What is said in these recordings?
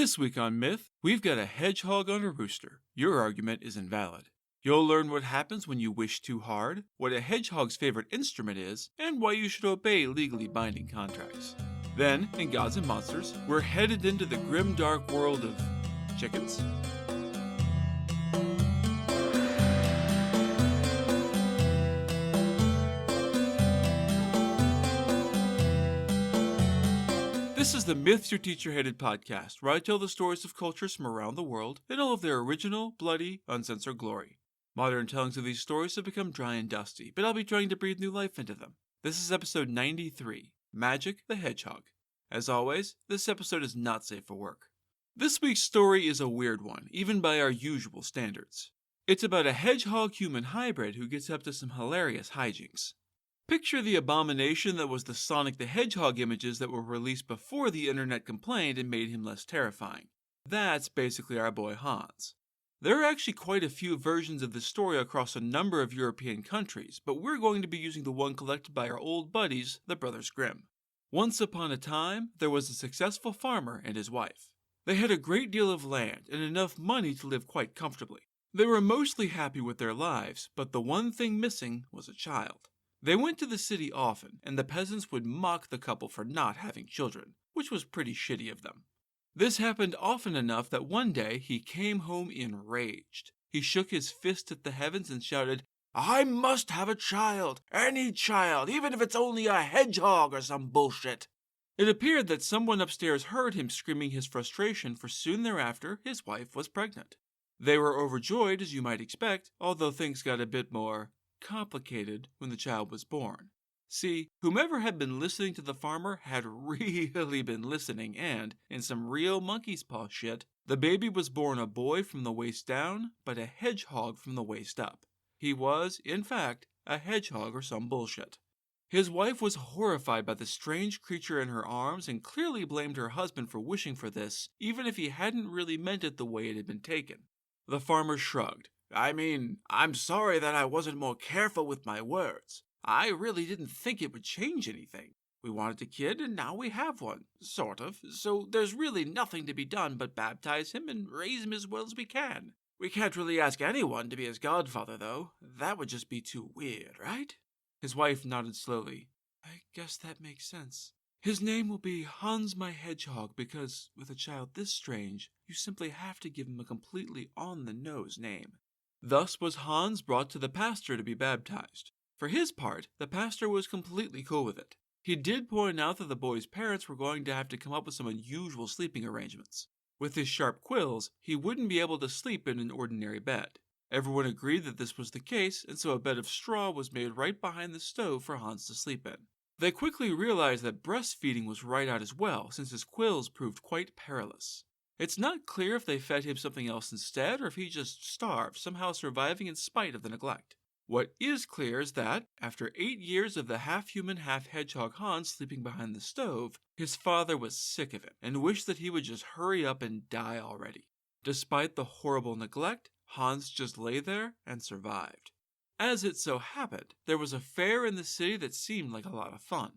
This week on Myth, we've got a hedgehog on a rooster. Your argument is invalid. You'll learn what happens when you wish too hard, what a hedgehog's favorite instrument is, and why you should obey legally binding contracts. Then, in Gods and Monsters, we're headed into the grimdark world of chickens. This is the Myths Your Teacher Hated podcast, where I tell the stories of cultures from around the world in all of their original, bloody, uncensored glory. Modern tellings of these stories have become dry and dusty, but I'll be trying to breathe new life into them. This is episode 93, Magic the Hedgehog. As always, this episode is not safe for work. This week's story is a weird one, even by our usual standards. It's about a hedgehog-human hybrid who gets up to some hilarious hijinks. Picture the abomination that was the Sonic the Hedgehog images that were released before the internet complained and made him less terrifying. That's basically our boy Hans. There are actually quite a few versions of this story across a number of European countries, but we're going to be using the one collected by our old buddies, the Brothers Grimm. Once upon a time, there was a successful farmer and his wife. They had a great deal of land and enough money to live quite comfortably. They were mostly happy with their lives, but the one thing missing was a child. They went to the city often, and the peasants would mock the couple for not having children, which was pretty shitty of them. This happened often enough that one day he came home enraged. He shook his fist at the heavens and shouted, "I must have a child! Any child, even if it's only a hedgehog or some bullshit!" It appeared that someone upstairs heard him screaming his frustration, for soon thereafter his wife was pregnant. They were overjoyed, as you might expect, although things got a bit more complicated when the child was born. See, whomever had been listening to the farmer had really been listening, and, in some real monkey's paw shit, the baby was born a boy from the waist down, but a hedgehog from the waist up. He was, in fact, a hedgehog or some bullshit. His wife was horrified by the strange creature in her arms and clearly blamed her husband for wishing for this, even if he hadn't really meant it the way it had been taken. The farmer shrugged. I'm sorry that I wasn't more careful with my words. I really didn't think it would change anything. We wanted a kid, and now we have one, sort of, so there's really nothing to be done but baptize him and raise him as well as we can. We can't really ask anyone to be his godfather, though. That would just be too weird, right? His wife nodded slowly. I guess that makes sense. His name will be Hans my Hedgehog because, with a child this strange, you simply have to give him a completely on-the-nose name. Thus was Hans brought to the pastor to be baptized. For his part, the pastor was completely cool with it. He did point out that the boy's parents were going to have to come up with some unusual sleeping arrangements. With his sharp quills, he wouldn't be able to sleep in an ordinary bed. Everyone agreed that this was the case, and so a bed of straw was made right behind the stove for Hans to sleep in. They quickly realized that breastfeeding was right out as well, since his quills proved quite perilous. It's not clear if they fed him something else instead, or if he just starved, somehow surviving in spite of the neglect. What is clear is that, after 8 years of the half-human, half-hedgehog Hans sleeping behind the stove, his father was sick of him and wished that he would just hurry up and die already. Despite the horrible neglect, Hans just lay there and survived. As it so happened, there was a fair in the city that seemed like a lot of fun.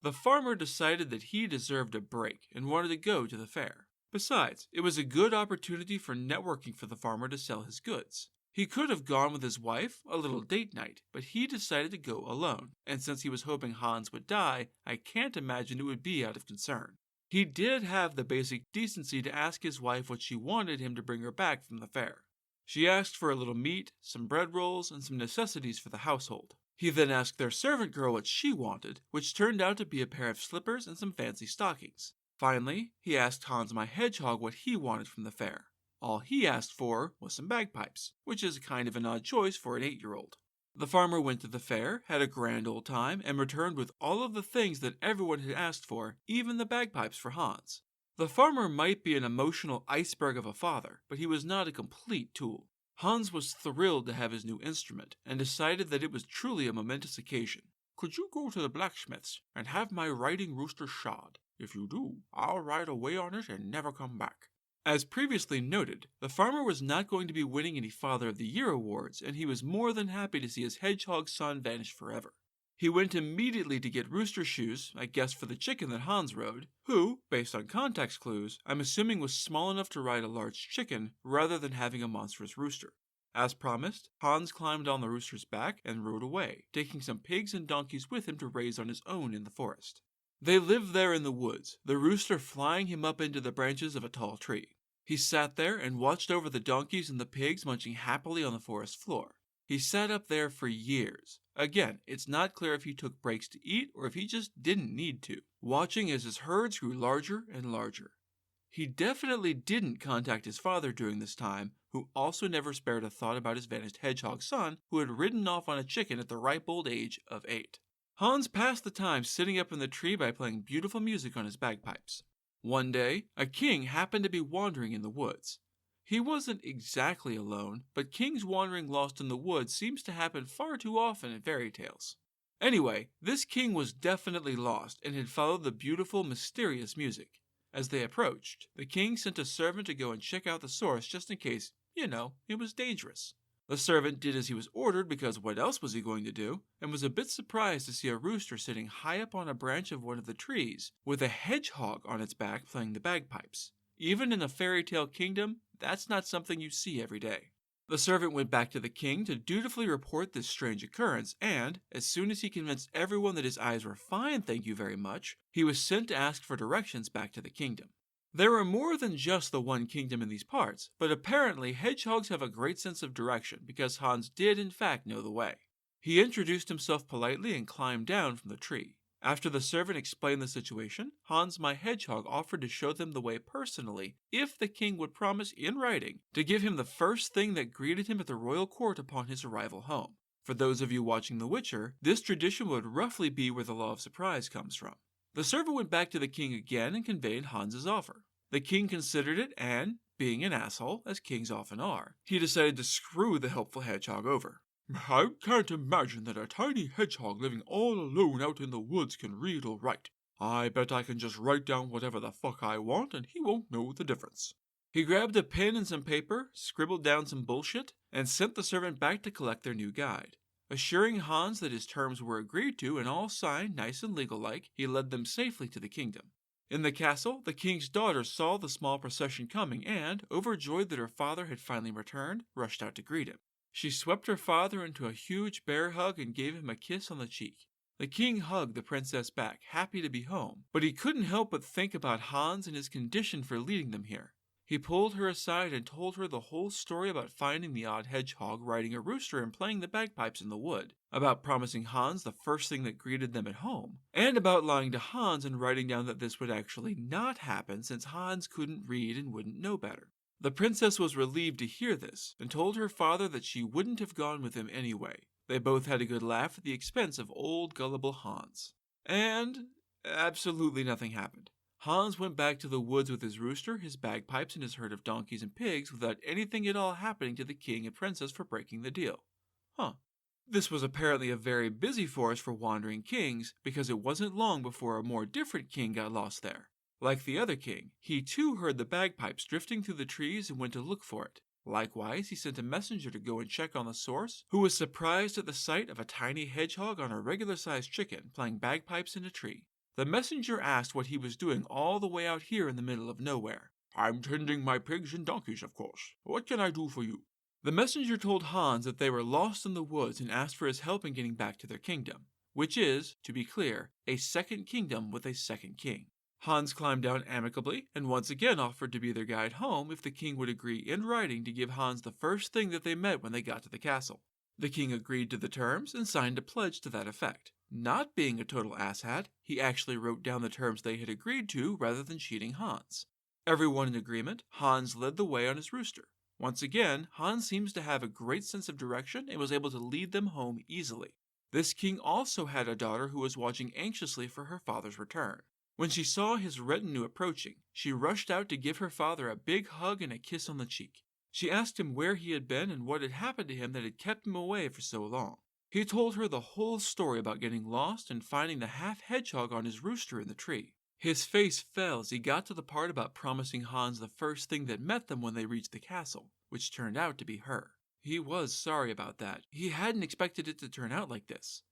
The farmer decided that he deserved a break and wanted to go to the fair. Besides, it was a good opportunity for networking for the farmer to sell his goods. He could have gone with his wife, a little date night, but he decided to go alone, and since he was hoping Hans would die, I can't imagine it would be out of concern. He did have the basic decency to ask his wife what she wanted him to bring her back from the fair. She asked for a little meat, some bread rolls, and some necessities for the household. He then asked their servant girl what she wanted, which turned out to be a pair of slippers and some fancy stockings. Finally, he asked Hans my Hedgehog what he wanted from the fair. All he asked for was some bagpipes, which is kind of an odd choice for an 8-year-old. The farmer went to the fair, had a grand old time, and returned with all of the things that everyone had asked for, even the bagpipes for Hans. The farmer might be an emotional iceberg of a father, but he was not a complete tool. Hans was thrilled to have his new instrument, and decided that it was truly a momentous occasion. Could you go to the blacksmith's and have my riding rooster shod? If you do, I'll ride away on it and never come back. As previously noted, the farmer was not going to be winning any Father of the Year awards, and he was more than happy to see his hedgehog son vanish forever. He went immediately to get rooster shoes, I guess for the chicken that Hans rode, who, based on context clues, I'm assuming was small enough to ride a large chicken rather than having a monstrous rooster. As promised, Hans climbed on the rooster's back and rode away, taking some pigs and donkeys with him to raise on his own in the forest. They lived there in the woods, the rooster flying him up into the branches of a tall tree. He sat there and watched over the donkeys and the pigs munching happily on the forest floor. He sat up there for years. Again, it's not clear if he took breaks to eat or if he just didn't need to, watching as his herds grew larger and larger. He definitely didn't contact his father during this time, who also never spared a thought about his vanished hedgehog son who had ridden off on a chicken at the ripe old age of 8. Hans passed the time sitting up in the tree by playing beautiful music on his bagpipes. One day, a king happened to be wandering in the woods. He wasn't exactly alone, but kings wandering lost in the woods seems to happen far too often in fairy tales. Anyway, this king was definitely lost and had followed the beautiful, mysterious music. As they approached, the king sent a servant to go and check out the source just in case, it was dangerous. The servant did as he was ordered because what else was he going to do, and was a bit surprised to see a rooster sitting high up on a branch of one of the trees, with a hedgehog on its back playing the bagpipes. Even in a fairy tale kingdom, that's not something you see every day. The servant went back to the king to dutifully report this strange occurrence, and, as soon as he convinced everyone that his eyes were fine, thank you very much, he was sent to ask for directions back to the kingdom. There are more than just the one kingdom in these parts, but apparently hedgehogs have a great sense of direction because Hans did in fact know the way. He introduced himself politely and climbed down from the tree. After the servant explained the situation, Hans my hedgehog offered to show them the way personally if the king would promise in writing to give him the first thing that greeted him at the royal court upon his arrival home. For those of you watching The Witcher, this tradition would roughly be where the law of surprise comes from. The servant went back to the king again and conveyed Hans's offer. The king considered it and, being an asshole, as kings often are, he decided to screw the helpful hedgehog over. I can't imagine that a tiny hedgehog living all alone out in the woods can read or write. I bet I can just write down whatever the fuck I want and he won't know the difference. He grabbed a pen and some paper, scribbled down some bullshit, and sent the servant back to collect their new guide. Assuring Hans that his terms were agreed to and all signed nice and legal-like, he led them safely to the kingdom. In the castle, the king's daughter saw the small procession coming and, overjoyed that her father had finally returned, rushed out to greet him. She swept her father into a huge bear hug and gave him a kiss on the cheek. The king hugged the princess back, happy to be home, but he couldn't help but think about Hans and his condition for leading them here. He pulled her aside and told her the whole story about finding the odd hedgehog riding a rooster and playing the bagpipes in the wood, about promising Hans the first thing that greeted them at home, and about lying to Hans and writing down that this would actually not happen since Hans couldn't read and wouldn't know better. The princess was relieved to hear this, and told her father that she wouldn't have gone with him anyway. They both had a good laugh at the expense of old gullible Hans. And absolutely nothing happened. Hans went back to the woods with his rooster, his bagpipes, and his herd of donkeys and pigs without anything at all happening to the king and princess for breaking the deal. This was apparently a very busy forest for wandering kings, because it wasn't long before a more different king got lost there. Like the other king, he too heard the bagpipes drifting through the trees and went to look for it. Likewise, he sent a messenger to go and check on the source, who was surprised at the sight of a tiny hedgehog on a regular-sized chicken playing bagpipes in a tree. The messenger asked what he was doing all the way out here in the middle of nowhere. I'm tending my pigs and donkeys, of course. What can I do for you? The messenger told Hans that they were lost in the woods and asked for his help in getting back to their kingdom, which is, to be clear, a second kingdom with a second king. Hans climbed down amicably and once again offered to be their guide home if the king would agree in writing to give Hans the first thing that they met when they got to the castle. The king agreed to the terms and signed a pledge to that effect. Not being a total asshat, he actually wrote down the terms they had agreed to rather than cheating Hans. Everyone in agreement, Hans led the way on his rooster. Once again, Hans seems to have a great sense of direction and was able to lead them home easily. This king also had a daughter who was watching anxiously for her father's return. When she saw his retinue approaching, she rushed out to give her father a big hug and a kiss on the cheek. She asked him where he had been and what had happened to him that had kept him away for so long. He told her the whole story about getting lost and finding the half-hedgehog on his rooster in the tree. His face fell as he got to the part about promising Hans the first thing that met them when they reached the castle, which turned out to be her. He was sorry about that. He hadn't expected it to turn out like this.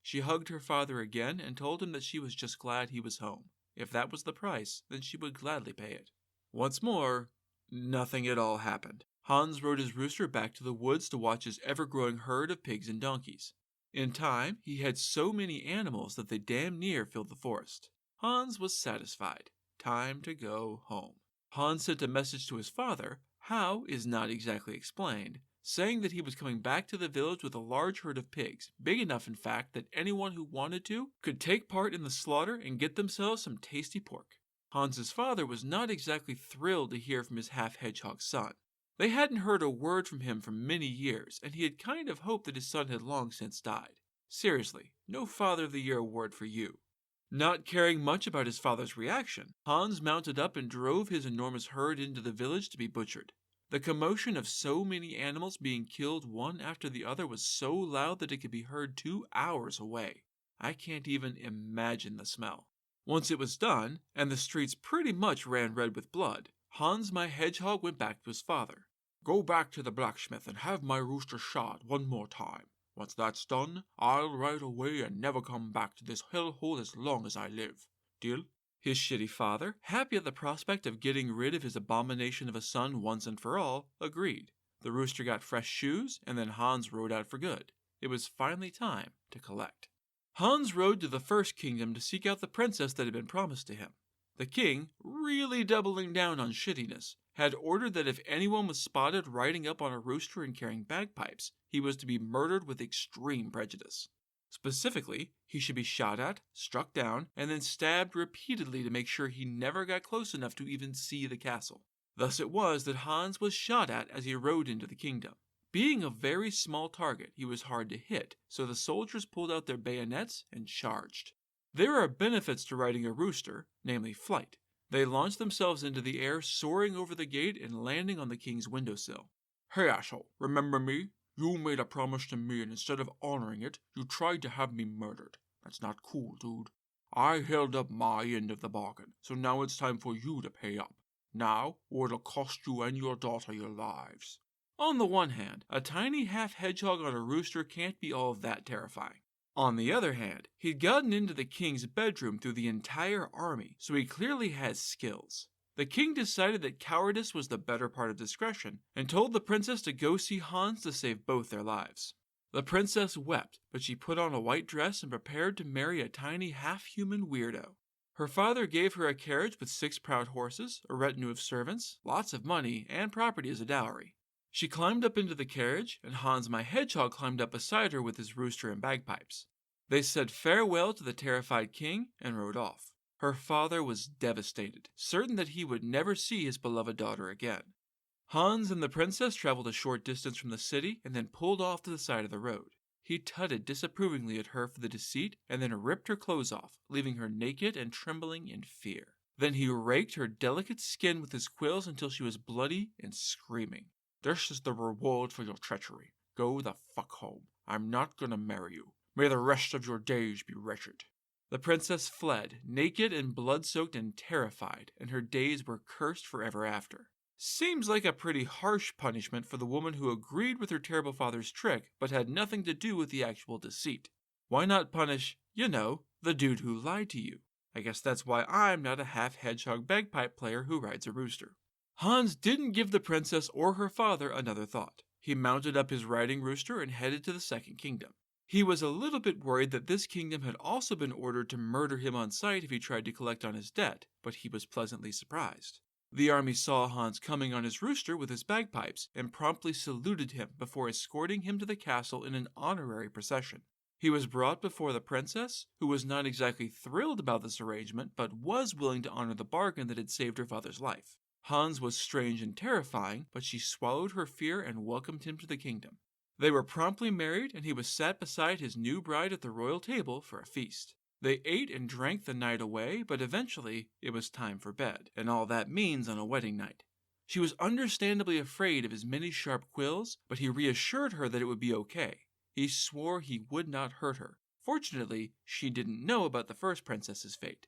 She hugged her father again and told him that she was just glad he was home. If that was the price, then she would gladly pay it. Once more, nothing at all happened. Hans rode his rooster back to the woods to watch his ever-growing herd of pigs and donkeys. In time, he had so many animals that they damn near filled the forest. Hans was satisfied. Time to go home. Hans sent a message to his father, how is not exactly explained, saying that he was coming back to the village with a large herd of pigs, big enough in fact that anyone who wanted to could take part in the slaughter and get themselves some tasty pork. Hans's father was not exactly thrilled to hear from his half-hedgehog son. They hadn't heard a word from him for many years, and he had kind of hoped that his son had long since died. Seriously, no Father of the Year award for you. Not caring much about his father's reaction, Hans mounted up and drove his enormous herd into the village to be butchered. The commotion of so many animals being killed one after the other was so loud that it could be heard 2 hours away. I can't even imagine the smell. Once it was done, and the streets pretty much ran red with blood, Hans my hedgehog went back to his father. Go back to the blacksmith and have my rooster shod one more time. Once that's done, I'll ride away and never come back to this hellhole as long as I live. Deal? His shitty father, happy at the prospect of getting rid of his abomination of a son once and for all, agreed. The rooster got fresh shoes, and then Hans rode out for good. It was finally time to collect. Hans rode to the first kingdom to seek out the princess that had been promised to him. The king, really doubling down on shittiness, had ordered that if anyone was spotted riding up on a rooster and carrying bagpipes, he was to be murdered with extreme prejudice. Specifically, he should be shot at, struck down, and then stabbed repeatedly to make sure he never got close enough to even see the castle. Thus it was that Hans was shot at as he rode into the kingdom. Being a very small target, he was hard to hit, so the soldiers pulled out their bayonets and charged. There are benefits to riding a rooster, namely flight. They launched themselves into the air, soaring over the gate and landing on the king's windowsill. Hey, asshole, remember me? You made a promise to me, and instead of honoring it, you tried to have me murdered. That's not cool, dude. I held up my end of the bargain, so now it's time for you to pay up. Now, or it'll cost you and your daughter your lives. On the one hand, a tiny half-hedgehog on a rooster can't be all that terrifying. On the other hand, he'd gotten into the king's bedroom through the entire army, so he clearly has skills. The king decided that cowardice was the better part of discretion, and told the princess to go see Hans to save both their lives. The princess wept, but she put on a white dress and prepared to marry a tiny half-human weirdo. Her father gave her a carriage with 6 proud horses, a retinue of servants, lots of money, and property as a dowry. She climbed up into the carriage, and Hans my hedgehog climbed up beside her with his rooster and bagpipes. They said farewell to the terrified king and rode off. Her father was devastated, certain that he would never see his beloved daughter again. Hans and the princess traveled a short distance from the city and then pulled off to the side of the road. He tutted disapprovingly at her for the deceit and then ripped her clothes off, leaving her naked and trembling in fear. Then he raked her delicate skin with his quills until she was bloody and screaming. This is the reward for your treachery. Go the fuck home. I'm not gonna marry you. May the rest of your days be wretched. The princess fled, naked and blood-soaked and terrified, and her days were cursed forever after. Seems like a pretty harsh punishment for the woman who agreed with her terrible father's trick, but had nothing to do with the actual deceit. Why not punish, the dude who lied to you? I guess that's why I'm not a half-hedgehog bagpipe player who rides a rooster. Hans didn't give the princess or her father another thought. He mounted up his riding rooster and headed to the second kingdom. He was a little bit worried that this kingdom had also been ordered to murder him on sight if he tried to collect on his debt, but he was pleasantly surprised. The army saw Hans coming on his rooster with his bagpipes and promptly saluted him before escorting him to the castle in an honorary procession. He was brought before the princess, who was not exactly thrilled about this arrangement, but was willing to honor the bargain that had saved her father's life. Hans was strange and terrifying, but she swallowed her fear and welcomed him to the kingdom. They were promptly married, and he was sat beside his new bride at the royal table for a feast. They ate and drank the night away, but eventually it was time for bed, and all that means on a wedding night. She was understandably afraid of his many sharp quills, but he reassured her that it would be okay. He swore he would not hurt her. Fortunately, she didn't know about the first princess's fate.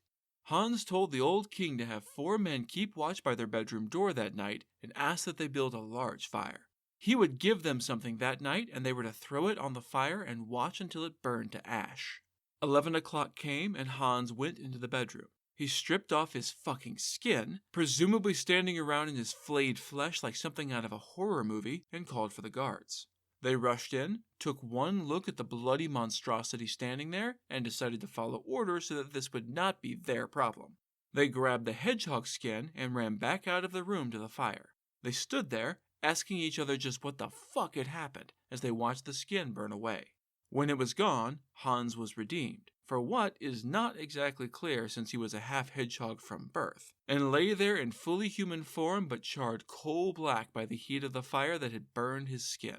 Hans told the old king to have 4 men keep watch by their bedroom door that night and asked that they build a large fire. He would give them something that night, and they were to throw it on the fire and watch until it burned to ash. 11 o'clock came and Hans went into the bedroom. He stripped off his fucking skin, presumably standing around in his flayed flesh like something out of a horror movie, and called for the guards. They rushed in, took one look at the bloody monstrosity standing there, and decided to follow orders so that this would not be their problem. They grabbed the hedgehog skin and ran back out of the room to the fire. They stood there, asking each other just what the fuck had happened as they watched the skin burn away. When it was gone, Hans was redeemed, for what is not exactly clear since he was a half-hedgehog from birth, and lay there in fully human form but charred coal-black by the heat of the fire that had burned his skin.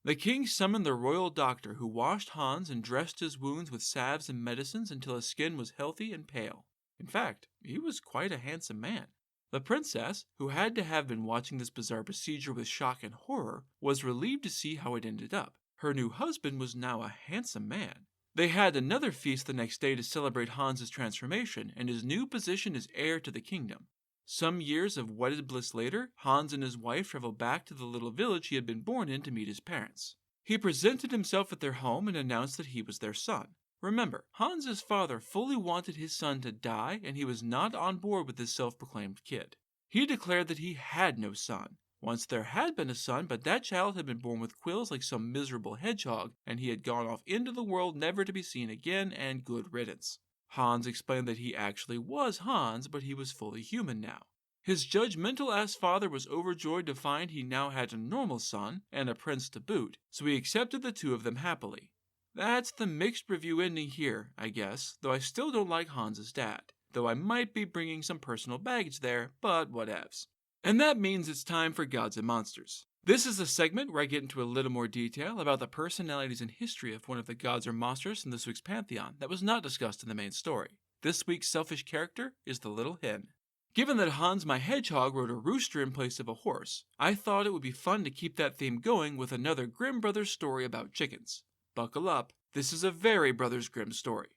The king summoned the royal doctor who washed Hans and dressed his wounds with salves and medicines until his skin was healthy and pale. In fact, he was quite a handsome man. The princess, who had to have been watching this bizarre procedure with shock and horror, was relieved to see how it ended up. Her new husband was now a handsome man. They had another feast the next day to celebrate Hans's transformation and his new position as heir to the kingdom. Some years of wedded bliss later, Hans and his wife traveled back to the little village he had been born in to meet his parents. He presented himself at their home and announced that he was their son. Remember, Hans's father fully wanted his son to die, and he was not on board with this self-proclaimed kid. He declared that he had no son. Once there had been a son, but that child had been born with quills like some miserable hedgehog, and he had gone off into the world never to be seen again, and good riddance. Hans explained that he actually was Hans, but he was fully human now. His judgmental-ass father was overjoyed to find he now had a normal son, and a prince to boot, so he accepted the two of them happily. That's the mixed review ending here, I guess, though I still don't like Hans's dad, though I might be bringing some personal baggage there, but whatevs. And that means it's time for Gods and Monsters. This is a segment where I get into a little more detail about the personalities and history of one of the gods or monsters in this week's pantheon that was not discussed in the main story. This week's selfish character is the little hen. Given that Hans my hedgehog rode a rooster in place of a horse, I thought it would be fun to keep that theme going with another Grimm Brothers story about chickens. Buckle up, this is a very Brothers Grimm story.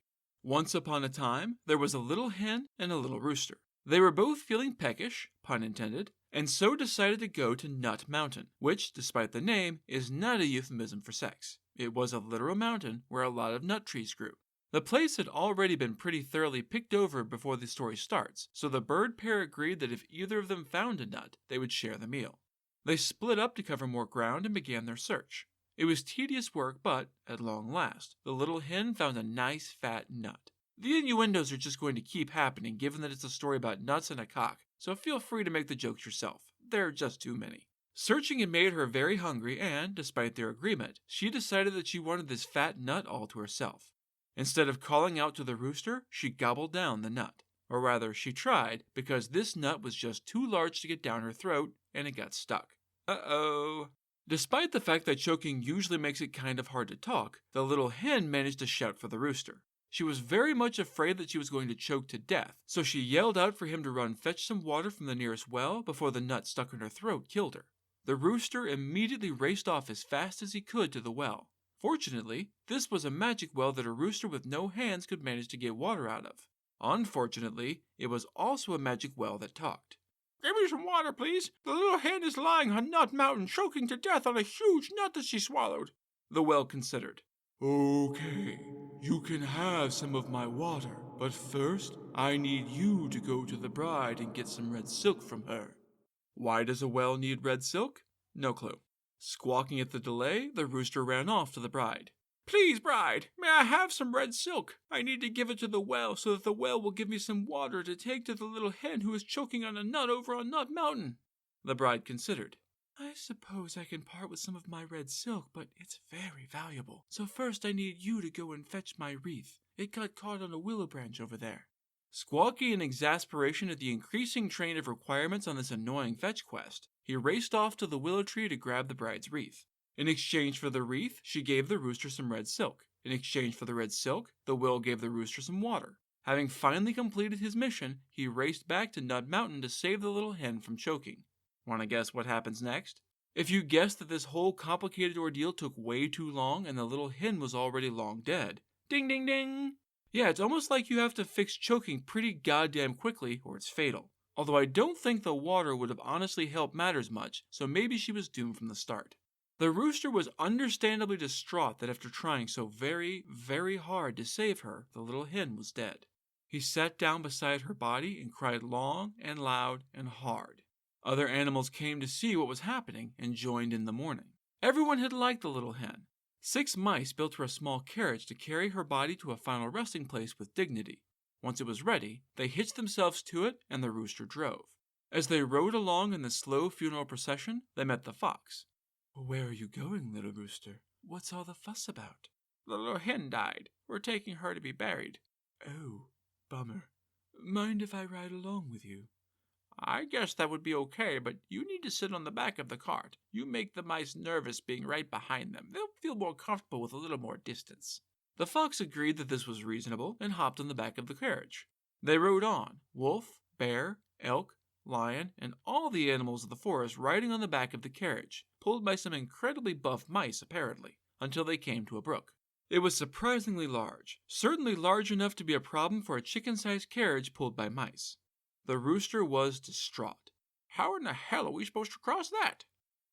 Once upon a time, there was a little hen and a little rooster. They were both feeling peckish, pun intended, and so decided to go to Nut Mountain, which, despite the name, is not a euphemism for sex. It was a literal mountain where a lot of nut trees grew. The place had already been pretty thoroughly picked over before the story starts, so the bird pair agreed that if either of them found a nut, they would share the meal. They split up to cover more ground and began their search. It was tedious work, but, at long last, the little hen found a nice fat nut. The innuendos are just going to keep happening given that it's a story about nuts and a cock, so feel free to make the jokes yourself. There are just too many. Searching had made her very hungry and, despite their agreement, she decided that she wanted this fat nut all to herself. Instead of calling out to the rooster, she gobbled down the nut. Or rather, she tried, because this nut was just too large to get down her throat, and it got stuck. Uh-oh. Despite the fact that choking usually makes it kind of hard to talk, the little hen managed to shout for the rooster. She was very much afraid that she was going to choke to death, so she yelled out for him to run fetch some water from the nearest well before the nut stuck in her throat killed her. The rooster immediately raced off as fast as he could to the well. Fortunately, this was a magic well that a rooster with no hands could manage to get water out of. Unfortunately, it was also a magic well that talked. "Give me some water, please. The little hen is lying on Nut Mountain choking to death on a huge nut that she swallowed." The well considered. "Okay, you can have some of my water, but first, I need you to go to the bride and get some red silk from her." Why does a well need red silk? No clue. Squawking at the delay, the rooster ran off to the bride. "Please, bride, may I have some red silk? I need to give it to the well so that the well will give me some water to take to the little hen who is choking on a nut over on Nut Mountain." The bride considered. "I suppose I can part with some of my red silk, but it's very valuable. So first I need you to go and fetch my wreath. It got caught on a willow branch over there." Squawking in exasperation at the increasing train of requirements on this annoying fetch quest, he raced off to the willow tree to grab the bride's wreath. In exchange for the wreath, she gave the rooster some red silk. In exchange for the red silk, the will gave the rooster some water. Having finally completed his mission, he raced back to Nut Mountain to save the little hen from choking. Want to guess what happens next? If you guessed that this whole complicated ordeal took way too long and the little hen was already long dead, ding ding ding! Yeah, it's almost like you have to fix choking pretty goddamn quickly or it's fatal. Although I don't think the water would have honestly helped matters much, so maybe she was doomed from the start. The rooster was understandably distraught that after trying so very, very hard to save her, the little hen was dead. He sat down beside her body and cried long and loud and hard. Other animals came to see what was happening and joined in the mourning. Everyone had liked the little hen. 6 mice built her a small carriage to carry her body to a final resting place with dignity. Once it was ready, they hitched themselves to it and the rooster drove. As they rode along in the slow funeral procession, they met the fox. "Where are you going, little rooster? What's all the fuss about?" "The little hen died. We're taking her to be buried." "Oh, bummer. Mind if I ride along with you?" "I guess that would be okay, but you need to sit on the back of the cart. You make the mice nervous being right behind them. They'll feel more comfortable with a little more distance." The fox agreed that this was reasonable and hopped on the back of the carriage. They rode on, wolf, bear, elk, lion, and all the animals of the forest riding on the back of the carriage, pulled by some incredibly buff mice apparently, until they came to a brook. It was surprisingly large, certainly large enough to be a problem for a chicken-sized carriage pulled by mice. The rooster was distraught. "How in the hell are we supposed to cross that?"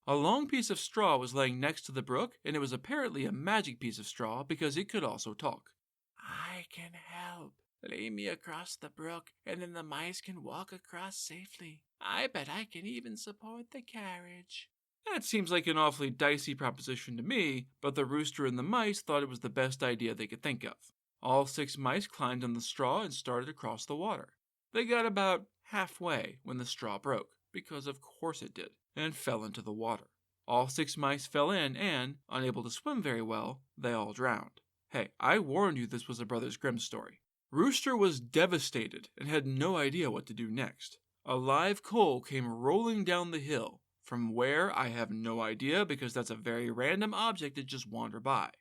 A long piece of straw was laying next to the brook, and it was apparently a magic piece of straw because it could also talk. "I can help. Lay me across the brook, and then the mice can walk across safely. I bet I can even support the carriage." That seems like an awfully dicey proposition to me, but the rooster and the mice thought it was the best idea they could think of. All 6 mice climbed on the straw and started across the water. They got about halfway when the straw broke, because of course it did, and fell into the water. All 6 mice fell in and, unable to swim very well, they all drowned. Hey, I warned you this was a Brothers Grimm story. Rooster was devastated and had no idea what to do next. A live coal came rolling down the hill. From where, I have no idea because that's a very random object that just wandered by.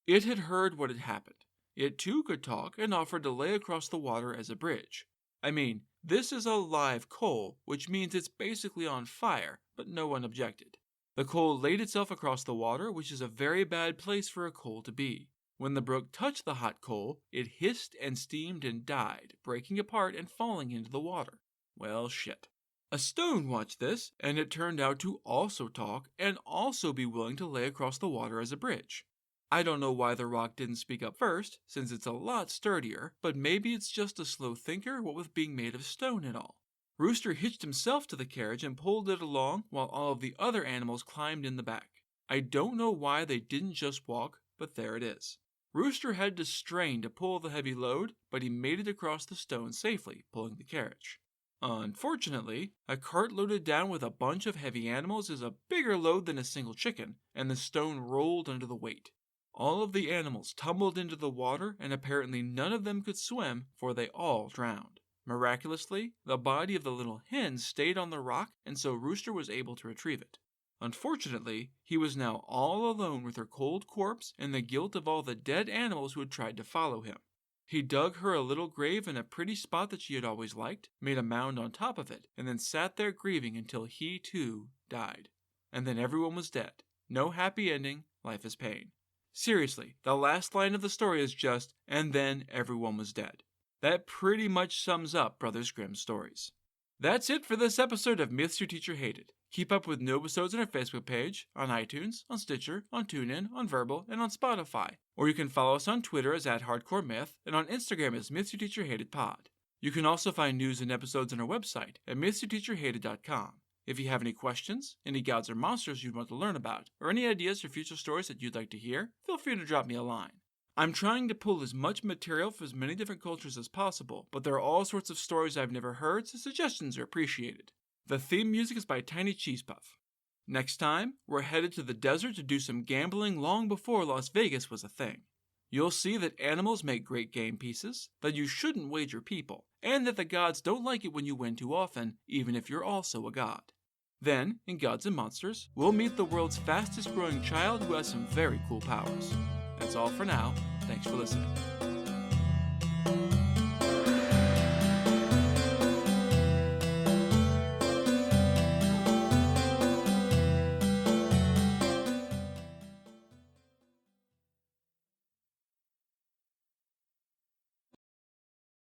It had heard what had happened. It too could talk and offered to lay across the water as a bridge. I mean, this is a live coal, which means it's basically on fire, but no one objected. The coal laid itself across the water, which is a very bad place for a coal to be. When the brook touched the hot coal, it hissed and steamed and died, breaking apart and falling into the water. Well, shit. A stone watched this, and it turned out to also talk and also be willing to lay across the water as a bridge. I don't know why the rock didn't speak up first, since it's a lot sturdier, but maybe it's just a slow thinker, what with being made of stone and all. Rooster hitched himself to the carriage and pulled it along while all of the other animals climbed in the back. I don't know why they didn't just walk, but there it is. Rooster had to strain to pull the heavy load, but he made it across the stone safely, pulling the carriage. Unfortunately, a cart loaded down with a bunch of heavy animals is a bigger load than a single chicken, and the stone rolled under the weight. All of the animals tumbled into the water, and apparently none of them could swim, for they all drowned. Miraculously, the body of the little hen stayed on the rock, and so Rooster was able to retrieve it. Unfortunately, he was now all alone with her cold corpse and the guilt of all the dead animals who had tried to follow him. He dug her a little grave in a pretty spot that she had always liked, made a mound on top of it, and then sat there grieving until he, too, died. And then everyone was dead. No happy ending, life is pain. Seriously, the last line of the story is just, and then everyone was dead. That pretty much sums up Brothers Grimm's stories. That's it for this episode of Myths Your Teacher Hated. Keep up with new episodes on our Facebook page, on iTunes, on Stitcher, on TuneIn, on Verbal, and on Spotify. Or you can follow us on Twitter as @HardcoreMyth, and on Instagram as MythsYourTeacherHatedPod. You can also find news and episodes on our website at MythsYourTeacherHated.com. If you have any questions, any gods or monsters you'd want to learn about, or any ideas for future stories that you'd like to hear, feel free to drop me a line. I'm trying to pull as much material from as many different cultures as possible, but there are all sorts of stories I've never heard, so suggestions are appreciated. The theme music is by Tiny Cheese Puff. Next time, we're headed to the desert to do some gambling long before Las Vegas was a thing. You'll see that animals make great game pieces, that you shouldn't wager people, and that the gods don't like it when you win too often, even if you're also a god. Then, in Gods and Monsters, we'll meet the world's fastest growing child who has some very cool powers. That's all for now. Thanks for listening.